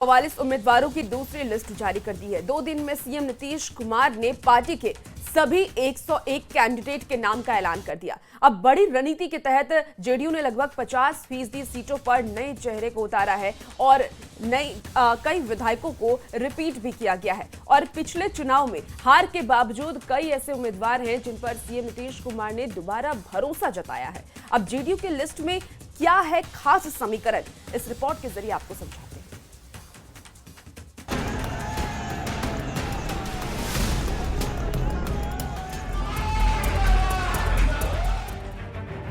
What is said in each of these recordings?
44 उम्मीदवारों की दूसरी लिस्ट जारी कर दी है। 2 दिन में सीएम नीतीश कुमार ने पार्टी के सभी 101 कैंडिडेट के नाम का ऐलान कर दिया। अब बड़ी रणनीति के तहत जेडीयू ने लगभग 50% सीटों पर नए चेहरे को उतारा है और कई विधायकों को रिपीट भी किया गया है। और पिछले चुनाव में हार के बावजूद कई ऐसे उम्मीदवार हैं जिन पर सीएम नीतीश कुमार ने दोबारा भरोसा जताया है। अब जेडीयू की लिस्ट में क्या है खास समीकरण, इस रिपोर्ट के जरिए आपको समझाते हैं।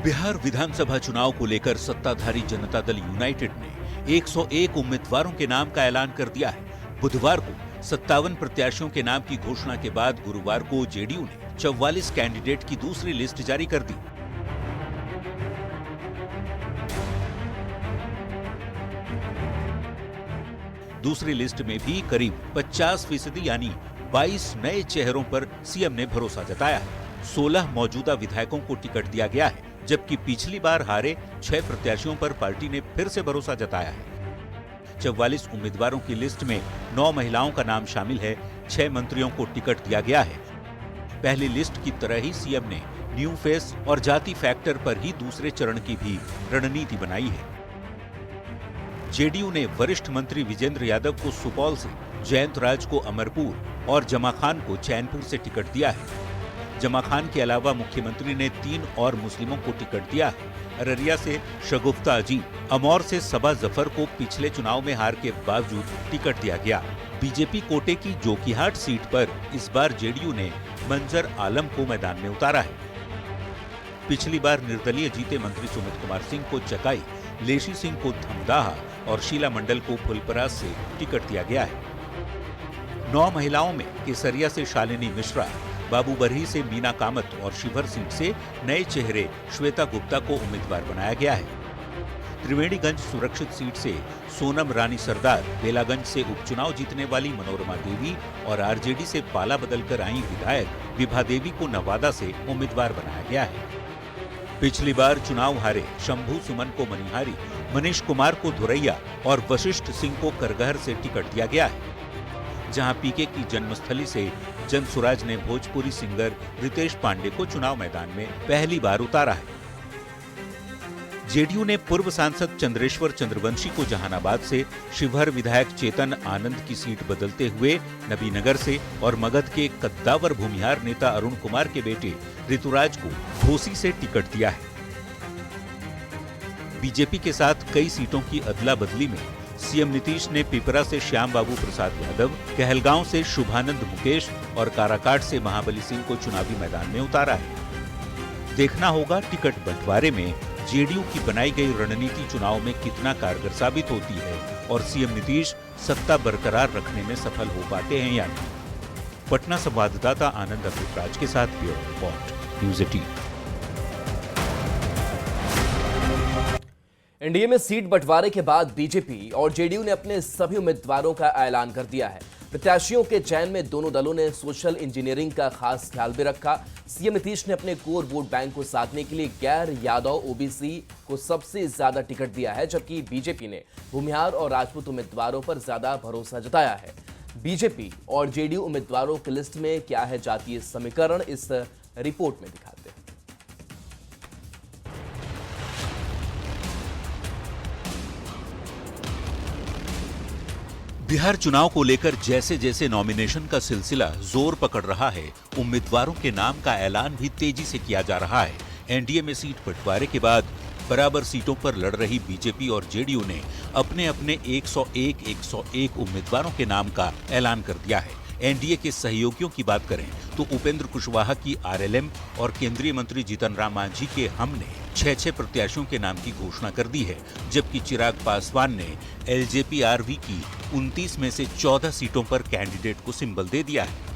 बिहार विधानसभा चुनाव को लेकर सत्ताधारी जनता दल यूनाइटेड ने 101 उम्मीदवारों के नाम का ऐलान कर दिया है। बुधवार को 57 प्रत्याशियों के नाम की घोषणा के बाद गुरुवार को जेडीयू ने 44 कैंडिडेट की दूसरी लिस्ट जारी कर दी। दूसरी लिस्ट में भी करीब 50% यानी 22 नए चेहरों पर सीएम ने भरोसा जताया है। 16 मौजूदा विधायकों को टिकट दिया गया है, जबकि पिछली बार हारे 6 प्रत्याशियों पर पार्टी ने फिर से भरोसा जताया है। 44 उम्मीदवारों की लिस्ट में 9 महिलाओं का नाम शामिल है। 6 मंत्रियों को टिकट दिया गया है। पहली लिस्ट की तरह ही सीएम ने न्यू फेस और जाति फैक्टर पर ही दूसरे चरण की भी रणनीति बनाई है। जेडीयू ने वरिष्ठ मंत्री विजेंद्र यादव को सुपौल से, जयंत राज को अमरपुर और जमा खान को चैनपुर से टिकट दिया है। जमा खान के अलावा मुख्यमंत्री ने 3 और मुस्लिमों को टिकट दिया है। अररिया से शगुफ्ता अजीम, अमौर से सबा जफर को पिछले चुनाव में हार के बावजूद टिकट दिया गया। बीजेपी कोटे की जोकीहाट सीट पर इस बार जेडीयू ने मंजर आलम को मैदान में उतारा है। पिछली बार निर्दलीय जीते मंत्री सुमित कुमार सिंह को चकाई, लेशी सिंह को धमदाहा और शीला मंडल को फुलपरास से टिकट दिया गया है। 9 महिलाओं में केसरिया से शालिनी मिश्रा, बाबूबरही से मीना कामत और शिवहर सीट से नए चेहरे श्वेता गुप्ता को उम्मीदवार बनाया गया है। त्रिवेणीगंज सुरक्षित सीट से सोनम रानी सरदार, बेलागंज से उपचुनाव जीतने वाली मनोरमा देवी और आरजेडी से पाला बदलकर आई विधायक विभा देवी को नवादा से उम्मीदवार बनाया गया है। पिछली बार चुनाव हारे शंभू सुमन को मनिहारी, मनीष कुमार को धुरैया और वशिष्ठ सिंह को करगहर से टिकट दिया गया है। जहां पीके की जन्मस्थली से जनसुराज ने भोजपुरी सिंगर रितेश पांडे को चुनाव मैदान में पहली बार उतारा है। जेडीयू ने पूर्व सांसद चंद्रेश्वर चंद्रवंशी को जहानाबाद से, शिवहर विधायक चेतन आनंद की सीट बदलते हुए नबीनगर से और मगध के कद्दावर भूमिहार नेता अरुण कुमार के बेटे ऋतुराज को घोसी से टिकट दिया है। बीजेपी के साथ कई सीटों की अदला बदली में सीएम नीतीश ने पिपरा से श्याम बाबू प्रसाद यादव, कहलगांव से शुभानंद मुकेश और काराकाट से महाबली सिंह को चुनावी मैदान में उतारा है। देखना होगा टिकट बंटवारे में जेडीयू की बनाई गई रणनीति चुनाव में कितना कारगर साबित होती है और सीएम नीतीश सत्ता बरकरार रखने में सफल हो पाते हैं या नहीं। पटना संवाददाता आनंद अमृतराज के साथ ब्यूरो रिपोर्ट, न्यूज़ 18। एनडीए में सीट बंटवारे के बाद बीजेपी और जेडीयू ने अपने सभी उम्मीदवारों का ऐलान कर दिया है। प्रत्याशियों के चयन में दोनों दलों ने सोशल इंजीनियरिंग का खास ख्याल भी रखा। सीएम नीतीश ने अपने कोर वोट बैंक को साधने के लिए गैर यादव ओबीसी को सबसे ज्यादा टिकट दिया है, जबकि बीजेपी ने भूमिहार और राजपूत उम्मीदवारों पर ज्यादा भरोसा जताया है। बीजेपी और जेडीयू उम्मीदवारों की लिस्ट में क्या है जातीय समीकरण, इस रिपोर्ट में दिखाते हैं। बिहार चुनाव को लेकर जैसे जैसे नॉमिनेशन का सिलसिला जोर पकड़ रहा है, उम्मीदवारों के नाम का ऐलान भी तेजी से किया जा रहा है। एनडीए में सीट बंटवारे के बाद बराबर सीटों पर लड़ रही बीजेपी और जेडीयू ने अपने अपने 101 उम्मीदवारों के नाम का ऐलान कर दिया है। एनडीए के सहयोगियों की बात करें तो उपेंद्र कुशवाहा की आरएलएम और केंद्रीय मंत्री जीतन राम मांझी के हम ने 6 प्रत्याशियों के नाम की घोषणा कर दी है, जबकि चिराग पासवान ने एलजेपी-आरवी की 29 में से 14 सीटों पर कैंडिडेट को सिंबल दे दिया है।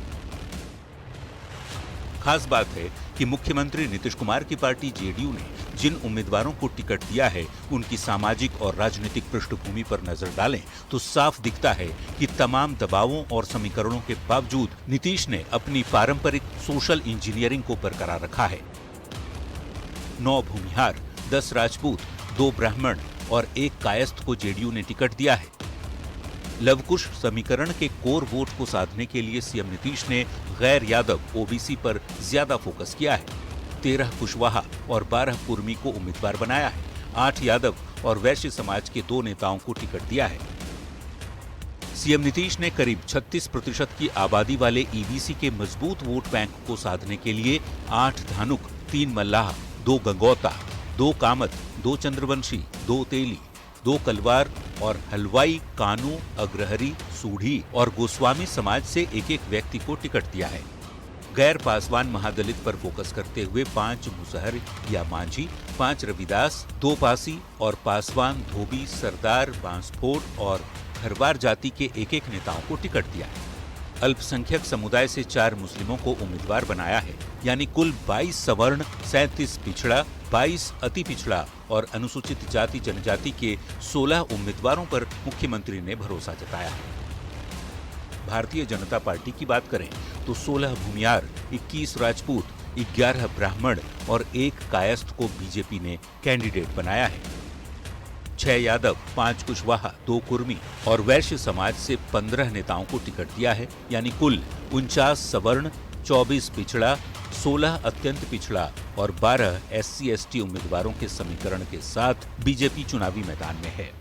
खास बात है कि मुख्यमंत्री नीतीश कुमार की पार्टी जेडीयू ने जिन उम्मीदवारों को टिकट दिया है, उनकी सामाजिक और राजनीतिक पृष्ठभूमि पर नजर डालें तो साफ दिखता है कि तमाम दबावों और समीकरणों के बावजूद नीतीश ने अपनी पारंपरिक सोशल इंजीनियरिंग को बरकरार रखा है। 9 भूमिहार, 10 राजपूत, 2 ब्राह्मण और 1 कायस्थ को जेडीयू ने टिकट दिया है। लवकुश समीकरण के कोर वोट को साधने के लिए सीएम नीतीश ने गैर यादव ओबीसी पर ज्यादा फोकस किया है। 13 कुशवाहा और 12 कुर्मी को उम्मीदवार बनाया है। 8 यादव और वैश्य समाज के 2 नेताओं को टिकट दिया है। सीएम नीतीश ने करीब 36% की आबादी वाले ईबीसी के मजबूत वोट बैंक को साधने के लिए 8 धानुक, 3 मल्लाह, 2 गंगौता, 2 कामत, 2 चंद्रवंशी, 2 तेली, 2 कलवार और हलवाई, कानू, अग्रहरी, सूढ़ी और गोस्वामी समाज से एक व्यक्ति को टिकट दिया है। गैर पासवान महादलित पर फोकस करते हुए 5 मुसहर या मांझी, 5 रविदास, 2 पासी और पासवान, धोबी, सरदार, बांसफोड़ और खरवार जाति के एक नेताओं को टिकट दिया है। अल्पसंख्यक समुदाय से 4 मुस्लिमों को उम्मीदवार बनाया है, यानी कुल 22 सवर्ण, 37 पिछड़ा, 22 अति पिछड़ा और अनुसूचित जाति जनजाति के 16 उम्मीदवारों पर मुख्यमंत्री ने भरोसा जताया है। भारतीय जनता पार्टी की बात करें तो 16 भूमियार, 21 राजपूत, 11 ब्राह्मण और 1 कायस्थ को बीजेपी ने कैंडिडेट बनाया है। 6 यादव, 5 कुशवाहा, 2 कुर्मी और वैश्य समाज से 15 नेताओं को टिकट दिया है, यानी कुल 49 सवर्ण, 24 पिछड़ा, 16 अत्यंत पिछड़ा और 12 SC/ST उम्मीदवारों के समीकरण के साथ बीजेपी चुनावी मैदान में है।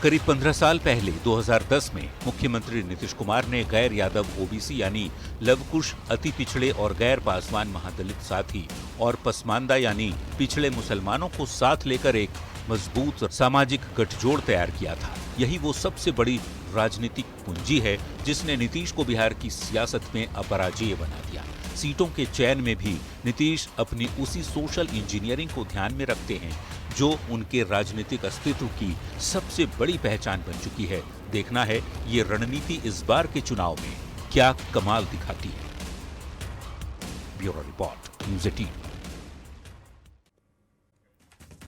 करीब 15 साल पहले 2010 में मुख्यमंत्री नीतीश कुमार ने गैर यादव ओबीसी यानी लवकुश, अति पिछड़े और गैर पासवान महादलित साथी और पसमानदा यानी पिछड़े मुसलमानों को साथ लेकर एक मजबूत सामाजिक गठजोड़ तैयार किया था। यही वो सबसे बड़ी राजनीतिक पूंजी है जिसने नीतीश को बिहार की सियासत में अपराजेय बना दिया। सीटों के चयन में भी नीतीश अपनी उसी सोशल इंजीनियरिंग को ध्यान में रखते हैं जो उनके राजनीतिक अस्तित्व की सबसे बड़ी पहचान बन चुकी है। देखना है ये रणनीति इस बार के चुनाव में क्या कमाल दिखाती है। Bureau report, news 18।